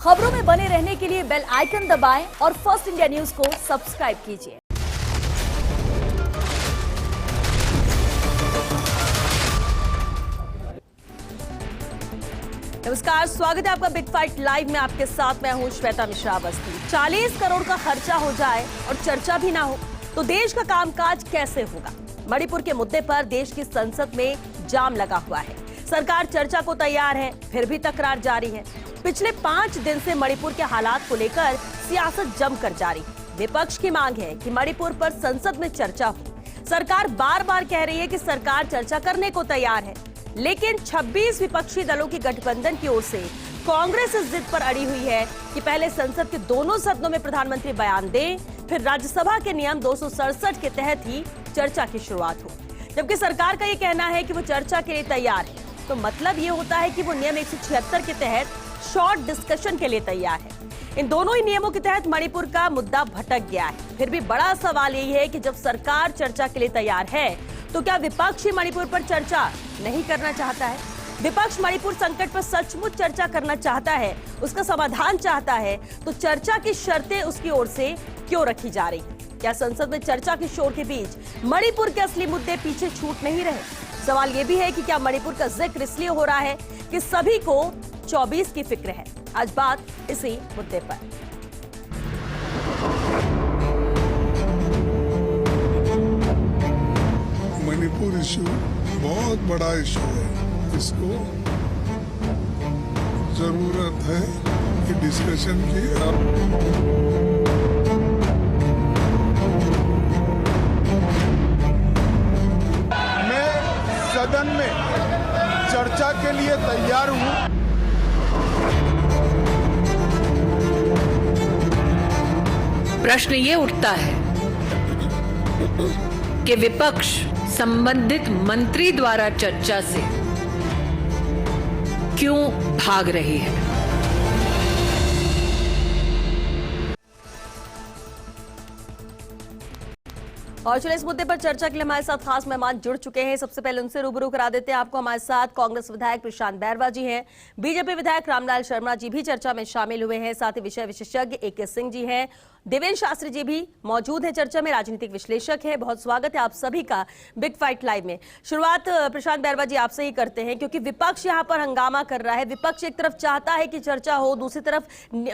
खबरों में बने रहने के लिए बेल आइकन दबाएं और फर्स्ट इंडिया न्यूज को सब्सक्राइब कीजिए। नमस्कार, स्वागत है आपका बिग फाइट लाइव में। आपके साथ मैं हूं श्वेता मिश्रा अवस्थी। 40 करोड़ का खर्चा हो जाए और चर्चा भी ना हो तो देश का कामकाज कैसे होगा? मणिपुर के मुद्दे पर देश की संसद में जाम लगा हुआ है। सरकार चर्चा को तैयार है, फिर भी तकरार जारी है। पिछले 5 दिन से मणिपुर के हालात को लेकर सियासत जमकर जारी है। विपक्ष की मांग है कि मणिपुर पर संसद में चर्चा हो। सरकार बार बार कह रही है कि सरकार चर्चा करने को तैयार है, लेकिन 26 विपक्षी दलों की गठबंधन की ओर से कांग्रेस इस जिद पर अड़ी हुई है कि पहले संसद के दोनों सदनों में प्रधानमंत्री बयान दें, फिर राज्यसभा के नियम 267 के तहत ही चर्चा की शुरुआत हो। जबकि सरकार का ये कहना है कि वो चर्चा के लिए तैयार है, तो मतलब ये होता है कि वो नियम 176 के तहत शॉर्ट डिस्कशन के लिए तैयार है। इन दोनों ही नियमों के तहत मणिपुर का मुद्दा भटक गया है। फिर भी बड़ा सवाल यही है कि जब सरकार चर्चा के लिए तैयार है तो क्या विपक्ष ही मणिपुर पर चर्चा नहीं करना चाहता है? विपक्ष मणिपुर संकट पर सचमुच चर्चा करना चाहता है, उसका समाधान चाहता है, तो चर्चा की शर्तें उसकी ओर से क्यों रखी जा रही? क्या संसद में चर्चा के शोर के बीच मणिपुर के असली मुद्दे पीछे छूट नहीं रहे? सवाल यह भी है कि क्या मणिपुर का जिक्र इसलिए हो रहा है कि सभी को 24 की फिक्र है? आज बात इसी मुद्दे पर। मणिपुर इशू बहुत बड़ा इशू है। इसको जरूरत है कि डिस्कशन की। मैं सदन में चर्चा के लिए तैयार हूं। प्रश्न ये उठता है कि विपक्ष संबंधित मंत्री द्वारा चर्चा से क्यों भाग रही है? और चलिए इस मुद्दे पर चर्चा के लिए हमारे साथ खास मेहमान जुड़ चुके हैं। सबसे पहले उनसे रूबरू करा देते हैं आपको। हमारे साथ कांग्रेस विधायक प्रशांत बैरवा जी हैं, बीजेपी विधायक रामलाल शर्मा जी भी चर्चा में शामिल हुए हैं, साथ ही विषय विशेषज्ञ AK सिंह जी हैं, देवेंद्र शास्त्री जी भी मौजूद हैं चर्चा में, राजनीतिक विश्लेषक हैं। बहुत स्वागत है आप सभी का बिग फाइट लाइव में। शुरुआत प्रशांत बैरवा जी आपसे ही करते हैं, क्योंकि विपक्ष यहाँ पर हंगामा कर रहा है। विपक्ष एक तरफ चाहता है कि चर्चा हो, दूसरी तरफ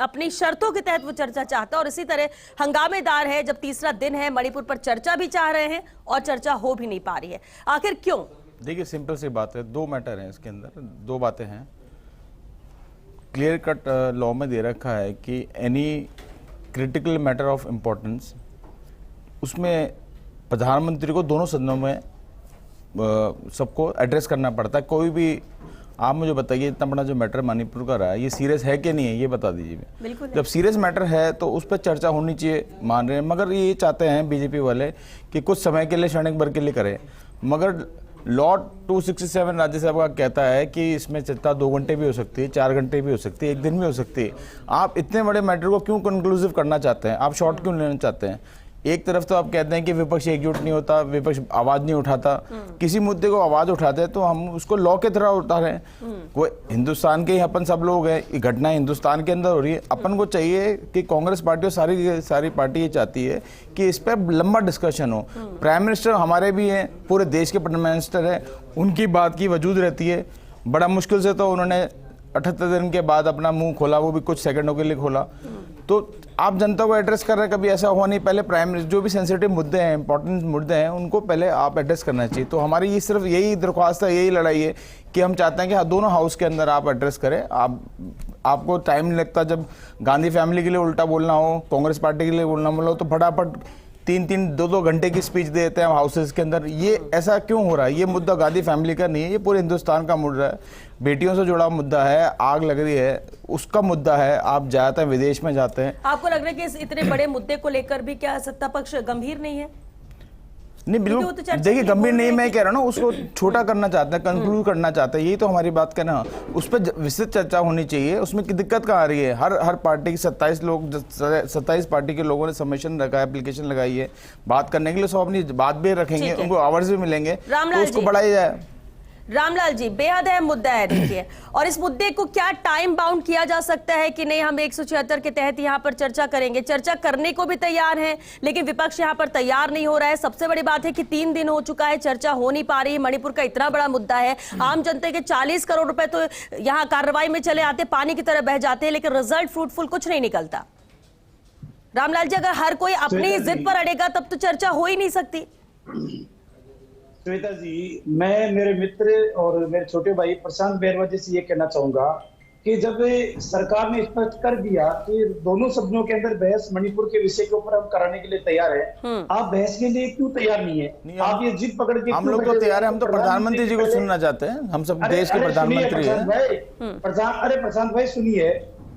अपनी शर्तों के तहत वो चर्चा चाहता है, और इसी तरह हंगामेदार है। जब तीसरा दिन है, मणिपुर पर चर्चा भी चाह रहे हैं और चर्चा हो भी नहीं पा रही है। आखिर क्यों? देखिए, सिंपल सी बात है, 2 मैटर हैं इसके अंदर, 2 बातें हैं। क्लियर कट लॉ में दे रखा है कि any critical matter of importance, उसमें प्रधानमंत्री को दोनों सदनों में सबको एड्रेस करना पड़ता है। कोई भी आप मुझे बताइए, इतना बड़ा जो मैटर मणिपुर का रहा है, ये सीरियस है कि नहीं है, ये बता दीजिए। बिल्कुल जब सीरियस मैटर है तो उस पर चर्चा होनी चाहिए, मान रहे हैं। मगर ये चाहते हैं बीजेपी वाले कि कुछ समय के लिए, क्षणिक भर के लिए करें। मगर लॉ 267 राज्यसभा का कहता है कि इसमें चर्चा 2 घंटे भी हो सकती है, 4 घंटे भी हो सकती है, 1 दिन भी हो सकती है। आप इतने बड़े मैटर को क्यों कंक्लूसिव करना चाहते हैं? आप शॉर्ट क्यों लेना चाहते हैं? एक तरफ तो आप कहते हैं कि विपक्ष एकजुट नहीं होता, विपक्ष आवाज नहीं उठाता। किसी मुद्दे को आवाज उठाते हैं तो हम उसको लॉ के तरह उठा रहे हैं। कोई हिंदुस्तान के ही अपन सब लोग हैं, ये घटना हिंदुस्तान के अंदर हो रही है। अपन को चाहिए कि कांग्रेस पार्टी और सारी पार्टी ये चाहती है कि इस पर लंबा डिस्कशन हो। प्राइम मिनिस्टर हमारे भी हैं, पूरे देश के प्राइम मिनिस्टर हैं, उनकी बात की वजूद रहती है। बड़ा मुश्किल से तो उन्होंने 78 दिन के बाद अपना मुंह खोला, वो भी कुछ सेकंडों के लिए खोला। तो आप जनता को एड्रेस कर रहे हैं, कभी ऐसा हुआ नहीं। पहले प्राइम मिनिस्टर, जो भी सेंसिटिव मुद्दे हैं, इंपॉर्टेंट मुद्दे हैं, उनको पहले आप एड्रेस करना चाहिए। तो हमारी ये सिर्फ यही दरख्वास्त है, यही लड़ाई है कि हम चाहते हैं कि दोनों हाउस के अंदर आप एड्रेस करें। आपको टाइम नहीं लगता। जब गांधी फैमिली के लिए उल्टा बोलना हो, कांग्रेस पार्टी के लिए बोलना हो, तो फटाफट 3-3, 2-2 घंटे की स्पीच देते हैं हाउसेस के अंदर। ये ऐसा क्यों हो रहा है? ये मुद्दा गांधी फैमिली का नहीं है, ये पूरे हिंदुस्तान का मुद्दा है। बेटियों से जुड़ा मुद्दा है, आग लग रही है, उसका मुद्दा है। आप जाते हैं, विदेश में जाते हैं। आपको लग रहा है कि इस इतने बड़े मुद्दे को लेकर भी क्या सत्ता पक्ष गंभीर नहीं है? नहीं, बिल्कुल। देखिए, गंभीर नहीं मैं कह रहा हूँ ना, उसको छोटा करना चाहते हैं, कंक्लूड करना चाहते हैं। यही तो हमारी बात कहना, उस पर विस्तृत चर्चा होनी चाहिए। उसमें की दिक्कत कहाँ आ रही है? हर पार्टी की 27 पार्टी के लोगों ने सबमिशन रखा है, एप्लीकेशन लगाई है बात करने के लिए। सब अपनी बात भी रखेंगे, उनको आवर्स भी मिलेंगे, तो उसको बढ़ाया जाए। रामलाल जी, बेहद अहम मुद्दा है देखिए, और इस मुद्दे को क्या टाइम बाउंड किया जा सकता है कि नहीं हम 176 के तहत यहाँ पर चर्चा करेंगे? चर्चा करने को भी तैयार है, लेकिन विपक्ष यहाँ पर तैयार नहीं हो रहा है। सबसे बड़ी बात है कि 3 दिन हो चुका है, चर्चा हो नहीं पा रही है। मणिपुर का इतना बड़ा मुद्दा है, आम जनता के 40 करोड़ रुपए तो यहाँ कार्रवाई में चले आते, पानी की तरह बह जाते हैं, लेकिन रिजल्ट फ्रूटफुल कुछ नहीं निकलता। रामलाल जी, अगर हर कोई अपनी जिद पर अड़ेगा तब तो चर्चा हो ही नहीं सकती। श्वेता जी, मैं मेरे मित्र और मेरे छोटे भाई प्रशांत बैरवा जी से ये कहना चाहूंगा कि जब सरकार ने स्पष्ट कर दिया कि दोनों सदनों के अंदर बहस मणिपुर के विषय के ऊपर हम कराने के लिए तैयार है, आप बहस के लिए क्यों तैयार नहीं है? आप ये जिद पकड़ के हम लोग तो तैयार है, हम तो प्रधानमंत्री जी को सुनना चाहते हैं, हम सब देश के प्रधानमंत्री हैं। प्रशांत भाई सुनिए,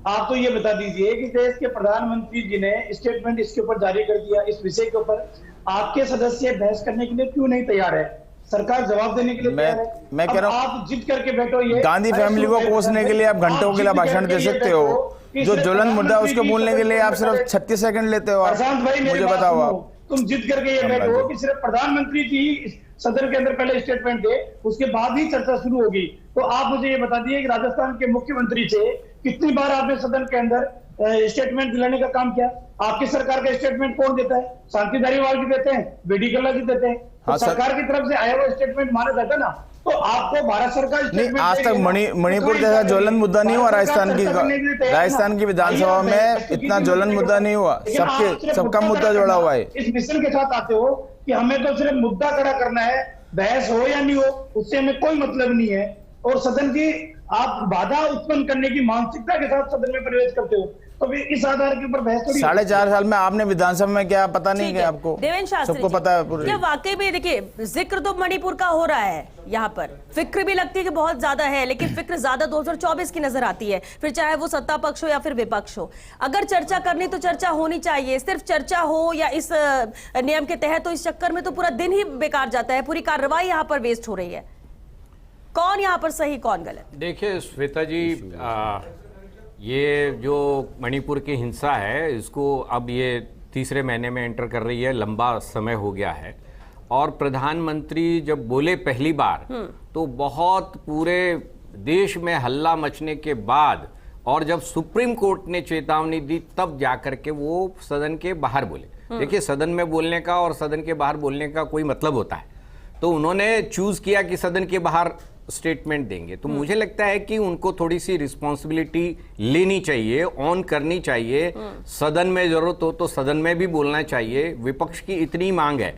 आप तो ये बता दीजिए कि देश के प्रधानमंत्री जी ने स्टेटमेंट इसके ऊपर जारी कर दिया, इस विषय के ऊपर आपके सदस्य बहस करने के लिए क्यों नहीं तैयार है? सरकार जवाब देने के लिए तैयार है। मैं कह रहा हूं, आप जिद करके बैठो। ये गांधी फैमिली को कोसने के लिए आप घंटों के लिए भाषण दे सकते हो, जो ज्वलन मुद्दा है उसको बोलने के लिए आप सिर्फ 36 सेकंड लेते हो। प्रशांत भाई, मुझे बताओ, आप तुम जिद करके ये बैठो कि सिर्फ प्रधानमंत्री जी सदन के अंदर पहले स्टेटमेंट दे, उसके बाद ही चर्चा शुरू होगी। तो आप मुझे ये बता दिए कि राजस्थान के मुख्यमंत्री से कितनी बार आपने सदन के अंदर स्टेटमेंट दिलाने का काम किया? आपकी सरकार का स्टेटमेंट कौन देता है? शांति धारीवाल जी देते हैं, बीडी कल्ला जी देते हैं। तो सरकार की तरफ से आया हुआ स्टेटमेंट माना जाता है ना, तो आपको भारत सरकार नहीं, आज तक मणिपुर जैसा ज्वलन मुद्दा नहीं हुआ राजस्थान की विधानसभा में, इतना ज्वलन मुद्दा नहीं हुआ, सबका मुद्दा जोड़ा हुआ है। इस मिशन के साथ आते हो कि हमें तो सिर्फ मुद्दा खड़ा करना है, बहस हो या नहीं हो उससे हमें कोई मतलब नहीं है, और सदन की आप बाधा उत्पन्न करने की मानसिकता के साथ सदन में प्रवेश करते हो, तो फिर इस आधार के ऊपर बहस थोड़ी। 4.5 साल में आपने विधानसभा में क्या पता नहीं क्या आपको? देवेंद्र शास्त्री सबको पता है पूरी। क्या वाकई में देखिए जिक्र तो मणिपुर का हो रहा है, यहाँ पर फिक्र भी लगती है कि बहुत ज्यादा है, लेकिन फिक्र ज्यादा 2024 की नजर आती है, फिर चाहे वो सत्ता पक्ष हो या फिर विपक्ष हो। अगर चर्चा करनी तो चर्चा होनी चाहिए, सिर्फ चर्चा हो या इस नियम के तहत, तो इस चक्कर में तो पूरा दिन ही बेकार जाता है, पूरी कार्रवाई यहाँ पर वेस्ट हो रही है। कौन यहाँ पर सही कौन गलत? देखिए श्वेता जी, ये जो मणिपुर की हिंसा है इसको अब ये 3रे महीने में एंटर कर रही है, लंबा समय हो गया है। और प्रधानमंत्री जब बोले पहली बार तो बहुत पूरे देश में हल्ला मचने के बाद, और जब सुप्रीम कोर्ट ने चेतावनी दी तब जाकर के वो सदन के बाहर बोले। देखिए, सदन में बोलने का और सदन के बाहर बोलने का कोई मतलब होता है, तो उन्होंने चूज किया कि सदन के बाहर स्टेटमेंट देंगे। तो मुझे लगता है कि उनको थोड़ी सी रिस्पॉन्सिबिलिटी लेनी चाहिए, ऑन करनी चाहिए। सदन में जरूरत हो तो सदन में भी बोलना चाहिए। विपक्ष की इतनी मांग है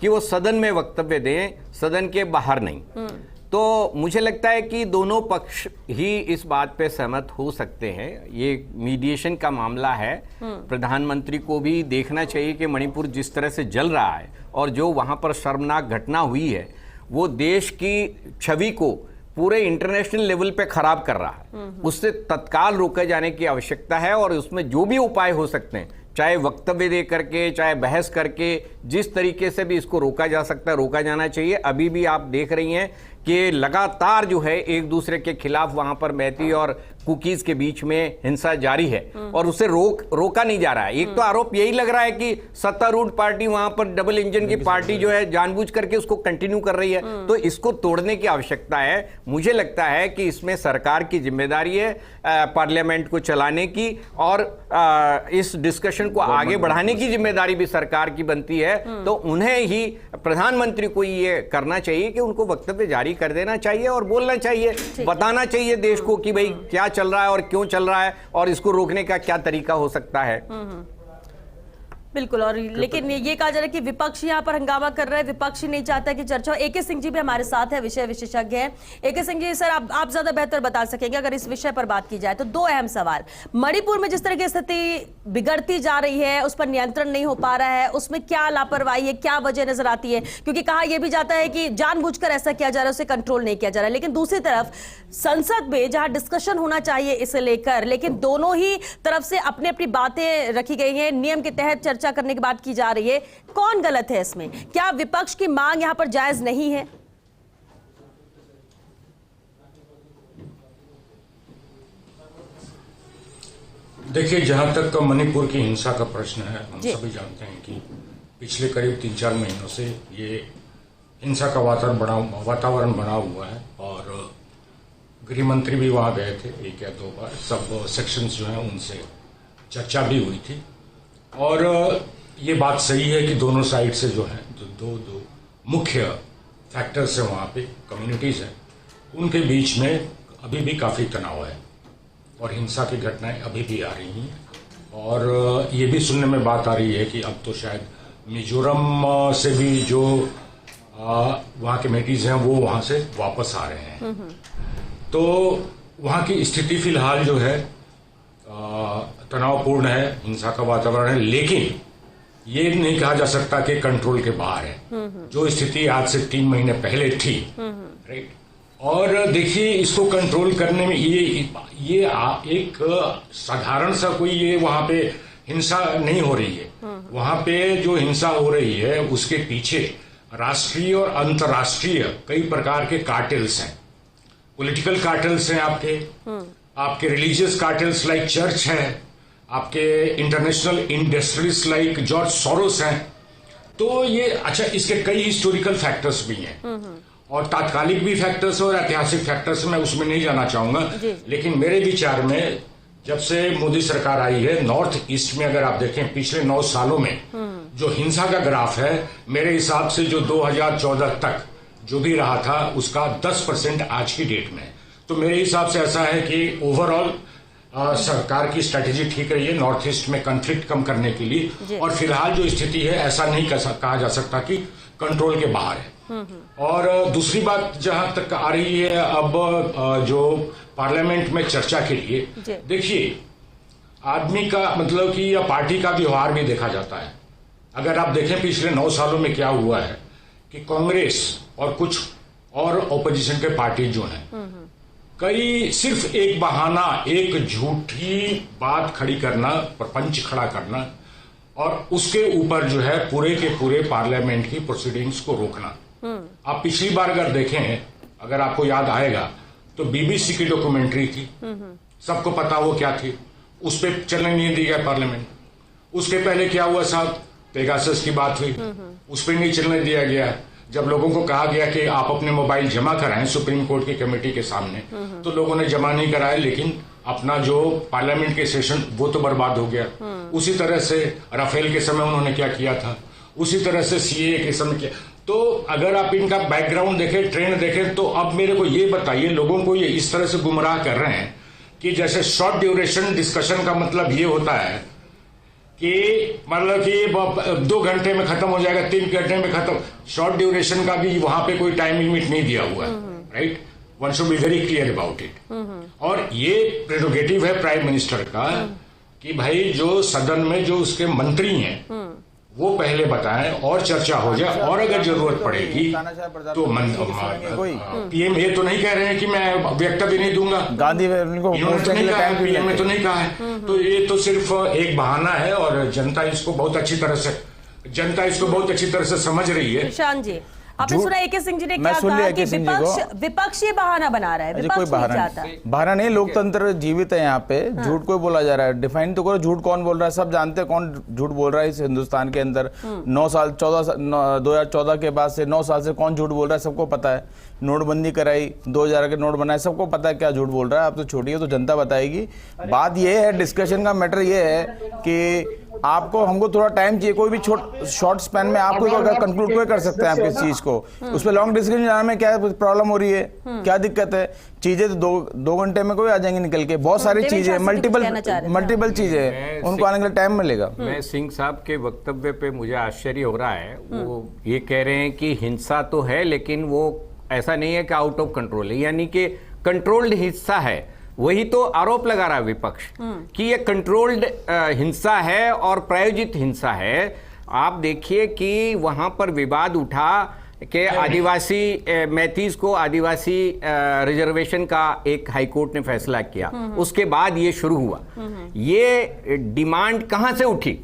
कि वो सदन में वक्तव्य दें, सदन के बाहर नहीं। तो मुझे लगता है कि दोनों पक्ष ही इस बात पे सहमत हो सकते हैं। ये मीडिएशन का मामला है, प्रधानमंत्री को भी देखना चाहिए कि मणिपुर जिस तरह से जल रहा है और जो वहां पर शर्मनाक घटना हुई है वो देश की छवि को पूरे इंटरनेशनल लेवल पे खराब कर रहा है। उससे तत्काल रोके जाने की आवश्यकता है, और उसमें जो भी उपाय हो सकते हैं, चाहे वक्तव्य दे करके, चाहे बहस करके, जिस तरीके से भी इसको रोका जा सकता है रोका जाना चाहिए। अभी भी आप देख रही हैं कि लगातार जो है एक दूसरे के खिलाफ वहां पर मैती और कुकीज के बीच में हिंसा जारी है, और उसे रोका नहीं जा रहा है। एक तो आरोप यही लग रहा है कि सत्तारूढ़ पार्टी वहां पर डबल इंजन की पार्टी जो है जानबूझ करके उसको कंटिन्यू कर रही है। तो इसको तोड़ने की आवश्यकता है। मुझे लगता है कि इसमें सरकार की जिम्मेदारी है पार्लियामेंट को चलाने की, और इस डिस्कशन को आगे बढ़ाने की जिम्मेदारी भी सरकार की बनती है। तो उन्हें ही, प्रधानमंत्री को ये करना चाहिए कि उनको वक्तव्य जारी कर देना चाहिए और बोलना चाहिए, बताना चाहिए देश को कि भाई क्या चल रहा है और क्यों चल रहा है, और इसको रोकने का क्या तरीका हो सकता है। बिल्कुल। और लेकिन ये कहा जा रहा है कि विपक्ष यहाँ पर हंगामा कर रहा है, विपक्ष ही नहीं चाहता कि चर्चा। एके सिंह जी भी हमारे साथ है, विषय विशेषज्ञ हैं। एके सिंह जी, सर आप ज्यादा बेहतर बता सकेंगे अगर इस विषय पर बात की जाए तो। 2 अहम सवाल, मणिपुर में जिस तरह की स्थिति बिगड़ती जा रही है, उस पर नियंत्रण नहीं हो पा रहा है, उसमें क्या लापरवाही है, क्या वजह नजर आती है? क्योंकि कहा यह भी जाता है कि जानबूझकर ऐसा किया जा रहा है, उसे कंट्रोल नहीं किया जा रहा है। लेकिन दूसरी तरफ संसद में जहां डिस्कशन होना चाहिए इसे लेकर, लेकिन दोनों ही तरफ से अपनी अपनी बातें रखी गई हैं, नियम के तहत चर्चा करने की बात की जा रही है। कौन गलत है इसमें? क्या विपक्ष की मांग यहां पर जायज नहीं है? देखिए, जहां तक मणिपुर की हिंसा का प्रश्न है, हम सभी जानते हैं कि पिछले करीब 3-4 महीनों से ये हिंसा का वातावरण बना हुआ है और गृह मंत्री भी वहाँ गए थे 1 या 2 बार। सब सेक्शंस जो हैं उनसे चर्चा भी हुई थी और ये बात सही है कि दोनों साइड से जो है दो मुख्य फैक्टर्स हैं वहाँ पे, कम्युनिटीज़ हैं, उनके बीच में अभी भी काफ़ी तनाव है और हिंसा की घटनाएं अभी भी आ रही हैं। और ये भी सुनने में बात आ रही है कि अब तो शायद मिजोरम से भी जो वहाँ के मेटीज हैं वो वहाँ से वापस आ रहे हैं। तो वहाँ की स्थिति फिलहाल जो है तनावपूर्ण है, हिंसा का वातावरण है, लेकिन ये नहीं कहा जा सकता कि कंट्रोल के बाहर है। जो स्थिति आज से 3 महीने पहले थी, राइट। और देखिए इसको कंट्रोल करने में ये एक साधारण सा कोई ये वहां पे हिंसा नहीं हो रही है। वहां पे जो हिंसा हो रही है उसके पीछे राष्ट्रीय और अंतर्राष्ट्रीय कई प्रकार के कार्टेल्स हैं। पॉलिटिकल कार्टेल्स हैं, आपके रिलीजियस कार्टेल्स लाइक चर्च है, आपके international industries like George Soros हैं। तो ये अच्छा, इसके कई हिस्टोरिकल फैक्टर्स भी हैं और तात्कालिक भी फैक्टर्स और ऐतिहासिक फैक्टर्स, मैं उसमें नहीं जाना चाहूंगा। लेकिन मेरे विचार में जब से मोदी सरकार आई है, नॉर्थ ईस्ट में अगर आप देखें पिछले 9 सालों में जो हिंसा का ग्राफ है, मेरे हिसाब से जो 2014 तक जो भी रहा था उसका 10% आज की डेट में। तो मेरे हिसाब से ऐसा है कि ओवरऑल सरकार की स्ट्रेटेजी ठीक रही है नॉर्थ ईस्ट में कॉन्फ्लिक्ट कम करने के लिए। और फिलहाल जो स्थिति है ऐसा नहीं कहा जा सकता कि कंट्रोल के बाहर है। और दूसरी बात जहां तक आ रही है अब जो पार्लियामेंट में चर्चा के लिए, देखिए आदमी का मतलब कि या पार्टी का व्यवहार भी देखा जाता है। अगर आप देखें पिछले 9 सालों में क्या हुआ है कि कांग्रेस और कुछ और ऑपोजिशन के पार्टी जो हैं, कई सिर्फ एक बहाना, एक झूठी बात खड़ी करना, प्रपंच खड़ा करना और उसके ऊपर जो है पूरे के पूरे पार्लियामेंट की प्रोसीडिंग्स को रोकना। आप पिछली बार अगर देखें, अगर आपको याद आएगा तो बीबीसी की डॉक्यूमेंट्री थी, सबको पता वो क्या थी, उस पर चलने नहीं दिया गया पार्लियामेंट। उसके पहले क्या हुआ साहब, पेगासस की बात हुई, उस पर नहीं चलने दिया गया। जब लोगों को कहा गया कि आप अपने मोबाइल जमा कराएं सुप्रीम कोर्ट की कमेटी के सामने, तो लोगों ने जमा नहीं कराया, लेकिन अपना जो पार्लियामेंट के सेशन वो तो बर्बाद हो गया। उसी तरह से राफेल के समय उन्होंने क्या किया था, उसी तरह से सीएए के समय किया। तो अगर आप इनका बैकग्राउंड देखें, ट्रेंड देखें, तो अब मेरे को ये बताइए, लोगों को ये इस तरह से गुमराह कर रहे हैं कि जैसे शॉर्ट ड्यूरेशन डिस्कशन का मतलब ये होता है कि मतलब कि 2 घंटे में खत्म हो जाएगा, 3 घंटे में खत्म। शॉर्ट ड्यूरेशन का भी वहां पे कोई टाइम लिमिट नहीं दिया हुआ है, right. One should be very clear about it. और ये प्रेरोगेटिव है प्राइम मिनिस्टर का कि भाई जो सदन में जो उसके मंत्री हैं वो पहले बताएं और चर्चा हो जाए, और अगर जरूरत पड़ेगी तो पीएम ये तो नहीं कह रहे हैं कि मैं वक्तव्य नहीं दूंगा, गांधी इन्होंने तो नहीं कहा, पीएम ने तो नहीं कहा है। तो ये तो सिर्फ एक बहाना है और जनता इसको बहुत अच्छी तरह से समझ रही है। निशान जी, आपने सुना एके सिंह जी ने क्या कहा कि विपक्ष ये बहाना बना रहा है, विपक्ष नहीं चाहता। बहाना नहीं, लोकतंत्र जीवित है यहाँ पे। झूठ कोई बोला जा रहा है, डिफाइन तो करो झूठ कौन बोल रहा है। सब जानते हैं कौन झूठ बोल रहा है इस हिंदुस्तान के अंदर। 2014 के बाद से 9 साल से कौन झूठ बोल रहा है सबको पता है। नोटबंदी कराई, 2000 के नोट बनाए, सबको पता है क्या झूठ बोल रहा है। आप तो छोटी है तो जनता बताएगी। बात ये है, डिस्कशन का मैटर ये है कि आपको हमको थोड़ा टाइम चाहिए। कोई भी शॉर्ट स्पैन में आपको कंक्लूड कोई कर सकते हैं आप किस चीज को। उस पर लॉन्ग डिस्कशन जाने में क्या प्रॉब्लम हो रही है, क्या दिक्कत है। चीजें तो 2 घंटे में कोई आ जाएंगे निकल के। बहुत सारी चीजें, मल्टीपल चीजें, उनको आने के लिए टाइम मिलेगा। मैं सिंह साहब के वक्तव्य पे मुझे आश्चर्य हो रहा है। वो ये कह रहे हैं कि हिंसा तो है लेकिन वो ऐसा नहीं है कि आउट ऑफ कंट्रोल है, यानी कि कंट्रोल्ड हिंसा है। वही तो आरोप लगा रहा है विपक्ष कि ये कंट्रोल्ड हिंसा है और प्रायोजित हिंसा है। आप देखिए कि वहां पर विवाद उठा कि आदिवासी मैतीज को आदिवासी रिजर्वेशन का एक हाईकोर्ट ने फैसला किया, उसके बाद ये शुरू हुआ। ये डिमांड कहां से उठी?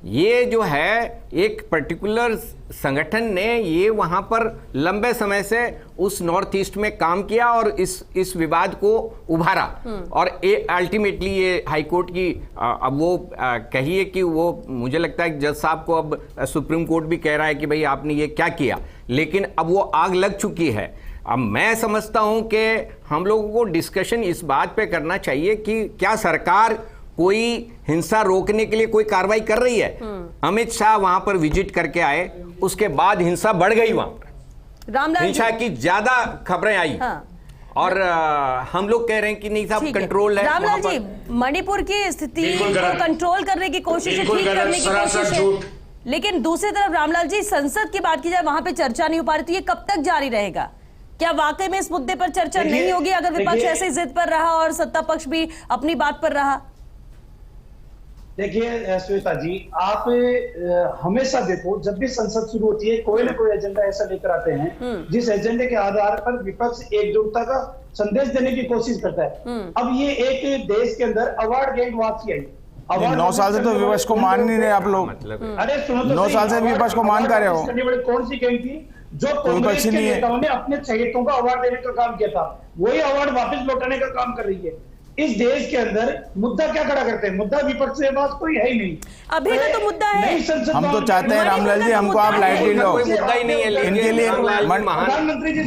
ये जो है एक पर्टिकुलर संगठन ने ये वहां पर लंबे समय से उस नॉर्थ ईस्ट में काम किया और इस विवाद को उभारा और अल्टीमेटली ये हाई कोर्ट की अब वो कहिए कि वो मुझे लगता है कि जज साहब को अब सुप्रीम कोर्ट भी कह रहा है कि भाई आपने ये क्या किया, लेकिन अब वो आग लग चुकी है। अब मैं समझता हूं कि हम लोगों को डिस्कशन इस बात पे करना चाहिए कि क्या सरकार कोई हिंसा रोकने के लिए कोई कार्रवाई कर रही है। अमित शाह वहां पर विजिट करके आए, उसके बाद हिंसा बढ़ गई वहां पर, रामलाल हिंसा की ज्यादा खबरें आई। और हम लोग कह रहे हैं कि नहीं साहब कंट्रोल है। रामलाल जी, मणिपुर की स्थिति को कंट्रोल करने की कोशिश है, ठीक करने की कोशिश है, लेकिन दूसरी तरफ रामलाल जी संसद की बात की जाए वहां पे चर्चा नहीं हो पा रही, तो ये कब तक जारी रहेगा? क्या वाकई में इस मुद्दे पर चर्चा नहीं होगी अगर विपक्ष ऐसे जिद पर रहा और सत्ता पक्ष भी अपनी बात पर रहा? देखिए श्वेता जी, आप हमेशा देखो जब भी संसद शुरू होती है कोई ना कोई एजेंडा ऐसा लेकर आते हैं जिस एजेंडे के आधार पर विपक्ष एकजुटता का संदेश देने की कोशिश करता है। अब ये एक देश के अंदर अवार्ड गैंग वापसी आई। 9 साल से तो विपक्ष को मान नहीं रहे आप लोग। अरे सुनो तो 9 साल से विपक्ष को मान कर रहे हो। कौन सी गैंग थी जो कांग्रेस के नेताओं ने अपने चहेतों को अवार्ड देने का काम किया था, वही अवार्ड वापस लौटाने का काम कर रही है। इस देश के अंदर मुद्दा क्या खड़ा करते हैं? मुद्दा विपक्ष के पास कोई है ही नहीं। अभी का तो मुद्दा है। हम तो चाहते हैं रामलाल जी, हमको आप लाइटली लो। मुद्दा ही नहीं है इनके लिए प्रधानमंत्री जी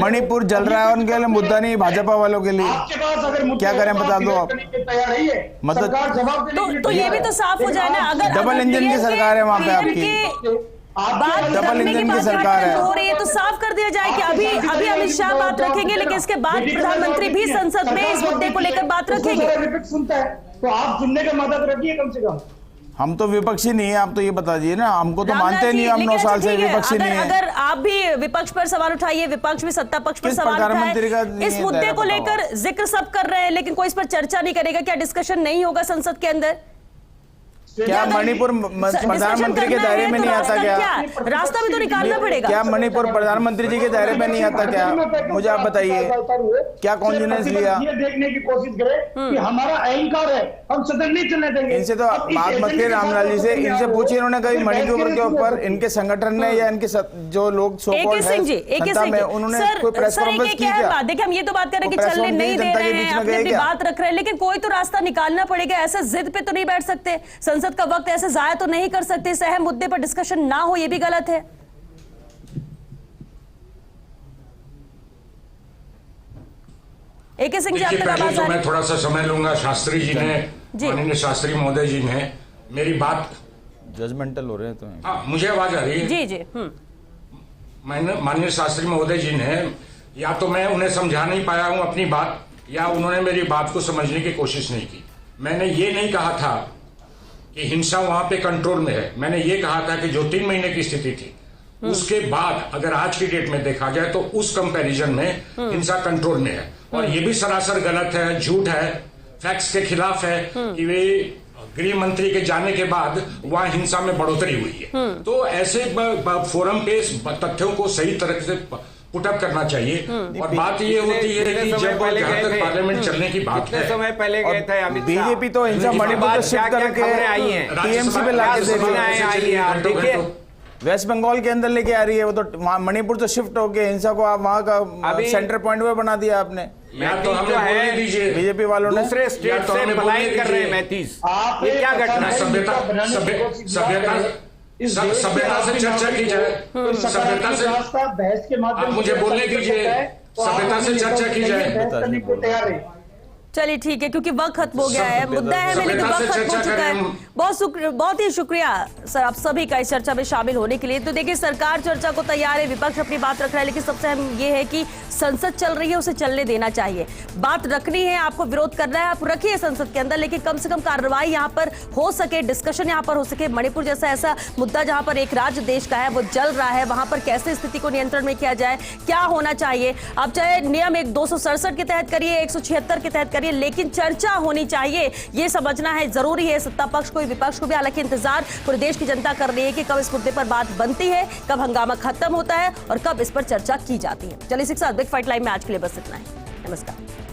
मणिपुर जल रहा है, उनके लिए मुद्दा नहीं, भाजपा वालों के लिए। आपके पास अगर क्या करें बता दो आप। तैयार है मतलब सरकार जवाब देने के लिए तो ये भी तो साफ हो जाए ना, अगर डबल इंजन की सरकार है वहां पे आपकी, बात डबल इंजन की सरकार है। हो रही है तो साफ कर दिया जाए कि अभी अमित शाह बात रखेंगे, लेकिन इसके बाद प्रधानमंत्री भी संसद में इस मुद्दे को लेकर बात रखेंगे। विपक्ष सुनता है तो आप सुनने का मादा तो रखिए कम से कम। हम तो विपक्षी नहीं है, आप तो ये बता दीजिए ना, हमको तो मानते नहीं, हम 9 साल से विपक्षी नहीं है। अगर आप भी विपक्ष पर सवाल उठाइए, विपक्ष भी सत्ता पक्ष पर सवाल उठाए, इस मुद्दे को लेकर जिक्र सब कर रहे हैं लेकिन कोई इस पर चर्चा नहीं करेगा, क्या डिस्कशन नहीं होगा संसद के अंदर? क्या मणिपुर प्रधानमंत्री के दायरे में नहीं आता? क्या रास्ता भी तो निकालना पड़ेगा। क्या मणिपुर प्रधानमंत्री जी के दायरे में नहीं आता? क्या मुझे आप बताइए, क्या कॉन्फिडेंस लिया? ये देखने की कोशिश करें कि हमारा अहंकार है, हम सदन नहीं चलने देंगे। इनसे तो बात मत करिए रामलाल जी से, इनसे पूछिए इन्होंने कभी मणिपुर के ऊपर इनके संगठन ने या इनके जो लोग उन्होंने कोई प्रेस कॉन्फ्रेंस की क्या? देखिए हम ये तो बात कर रहे हैं कि चलने नहीं दे रहे हैं, अपनी बात रख रहे हैं, लेकिन कोई तो रास्ता निकालना पड़ेगा। ऐसा जिद पे तो नहीं बैठ सकते, संसद का वक्त ऐसे जाया तो नहीं कर सकते। इस अहम मुद्दे पर डिस्कशन ना हो ये भी गलत है। AK सिंह जी, देखिए पहले तो मैं थोड़ा सा समय लूंगा। शास्त्री जी ने, माननीय शास्त्री महोदय जी ने मेरी बात, जजमेंटल हो रहे हैं तो हाँ मुझे आवाज आ रही है? जी जी। मैंने माननीय शास्त्री महोदय जी ने, या तो मैं उन्हें समझा नहीं पाया हूं अपनी बात, या उन्होंने मेरी बात को समझने की कोशिश नहीं की। मैंने ये नहीं कहा था कि हिंसा वहां पे कंट्रोल में है। मैंने ये कहा था कि जो 3 महीने की स्थिति थी उसके बाद अगर आज की डेट में देखा जाए तो उस कंपैरिजन में हिंसा कंट्रोल में है। और ये भी सरासर गलत है, झूठ है, फैक्ट्स के खिलाफ है कि वे गृह मंत्री के जाने के बाद वहां हिंसा में बढ़ोतरी हुई है। तो ऐसे फोरम पे तथ्यों को सही तरह से पुटअप करना चाहिए। और बात ये होती है कि जब जहां तक पार्लियामेंट चलने की बात है, समय पहले गए थे अमित शाह, बीजेपी तो हिंसा मणिपुर से शिफ्ट करके आई है, टीएमसी पे लाके देखिए, वेस्ट बंगाल के अंदर लेके आ रही है वो तो। मणिपुर तो शिफ्ट होके हिंसा को आप वहां का सेंटर पॉइंट पे बना दिया आपने। या तो हमें बोलने दीजिए, बीजेपी वालों ने दूसरे स्टेट से पलायन कर रहे हैं। 35 ये क्या घटना है? सभ्यता से चर्चा की जाए, सभ्यता से बहस के माध्यम, मुझे बोलने दीजिए, सभ्यता से चर्चा की जाए। चलिए ठीक है, क्योंकि वक्त खत्म हो गया है, मुद्दा है लेकिन वक्त खत्म हो चुका है। बहुत ही शुक्रिया सर आप सभी का इस चर्चा में शामिल होने के लिए। तो देखिए सरकार चर्चा को तैयार है, विपक्ष अपनी बात रख रहा है, लेकिन सबसे अहम ये है कि संसद चल रही है, उसे चलने देना चाहिए। बात रखनी है, आपको विरोध करना है, आप रखिए संसद के अंदर, लेकिन कम से कम कार्रवाई यहाँ पर हो सके, डिस्कशन यहाँ पर हो सके। मणिपुर जैसा ऐसा मुद्दा जहाँ पर एक राज्य देश का है वो जल रहा है, वहां पर कैसे स्थिति को नियंत्रण में किया जाए, क्या होना चाहिए। आप चाहे नियम 267 के तहत करिए, 176 के तहत करिए, लेकिन चर्चा होनी चाहिए, ये समझना है जरूरी है सत्ता पक्ष को, विपक्ष को भी। हालांकि इंतजार पूरे देश की जनता कर रही है कि कब इस मुद्दे पर बात बनती है, कब हंगामा खत्म होता है और कब इस पर चर्चा की जाती है। चलिए 6 बिग फाइट लाइव में आज के लिए बस इतना ही। नमस्कार।